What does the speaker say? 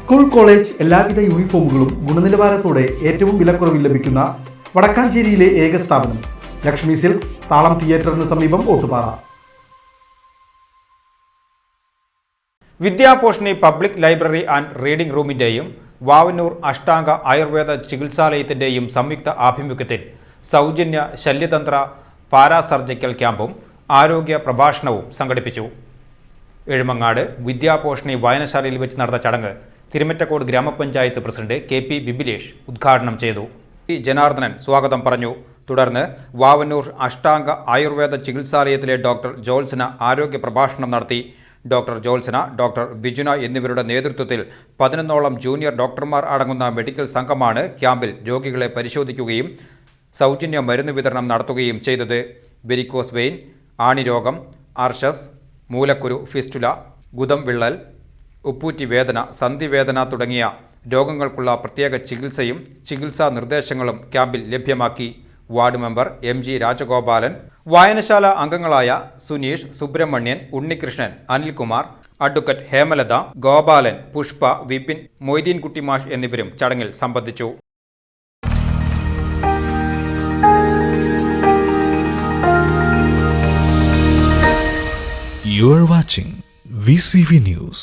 School college എല്ലാവിധ യൂണിഫോമുകളും ഗുണനിലവാരത്തോടെ ഏറ്റവും വിലക്കുറവിൽ ലഭിക്കുന്ന വടക്കാഞ്ചേരിയിലെ ഏക സ്ഥാപനം ലക്ഷ്മി സിൽക്സ്, താളം തിയേറ്ററിന് സമീപം Ottupara. Vidyaposhini public library and reading റൂമിന്റെയും വാവന്നൂർ അഷ്ടാംഗ ആയുർവേദ ചികിത്സാലയത്തിന്റെയും സംയുക്ത ആഭിമുഖ്യത്തിൽ സൗജന്യ ശല്യതന്ത്ര പാരാസർജിക്കൽ ക്യാമ്പും ആരോഗ്യ പ്രഭാഷണവും സംഘടിപ്പിച്ചു. എഴുമങ്ങാട് വിദ്യാപോഷണി വായനശാലയിൽ വെച്ച് നടന്ന ചടങ്ങ് തിരുമറ്റക്കോട് ഗ്രാമപഞ്ചായത്ത് പ്രസിഡന്റ് KP ബിബിലേഷ് ഉദ്ഘാടനം ചെയ്തു. ജനാർദ്ദനൻ സ്വാഗതം പറഞ്ഞു. തുടർന്ന് വാവന്നൂർ അഷ്ടാംഗ ആയുർവേദ ചികിത്സാലയത്തിലെ ഡോക്ടർ ജോത്സന ആരോഗ്യ പ്രഭാഷണം നടത്തി. ഡോക്ടർ ജോത്സന, ഡോക്ടർ ബിജുന എന്നിവരുടെ നേതൃത്വത്തിൽ 11ഓളം ജൂനിയർ ഡോക്ടർമാർ അടങ്ങുന്ന മെഡിക്കൽ സംഘമാണ് ക്യാമ്പിൽ രോഗികളെ പരിശോധിക്കുകയും സൗജന്യ മരുന്ന് വിതരണം നടത്തുകയും ചെയ്തത്. വെരിക്കോസ് വെയിൻ, ആണിരോഗം, ആർഷസ്, മൂലക്കുരു, ഫിസ്റ്റുല, ഗുദം വിള്ളൽ, ഉപ്പൂറ്റി വേദന, സന്ധിവേദന തുടങ്ങിയ രോഗങ്ങൾക്കുള്ള പ്രത്യേക ചികിത്സയും ചികിത്സാ നിർദ്ദേശങ്ങളും ക്യാമ്പിൽ ലഭ്യമാക്കി. വാർഡ് മെമ്പർ MG രാജഗോപാലൻ, വായനശാല അംഗങ്ങളായ സുനീഷ്, സുബ്രഹ്മണ്യൻ, ഉണ്ണികൃഷ്ണൻ, അനിൽകുമാർ, അഡ്വക്കേറ്റ് ഹേമലത, ഗോപാലൻ, പുഷ്പ, വിപിൻ, മൊയ്തീൻകുട്ടി മാഷ് എന്നിവരും ചടങ്ങിൽ സംബന്ധിച്ചു. You are watching VCV News.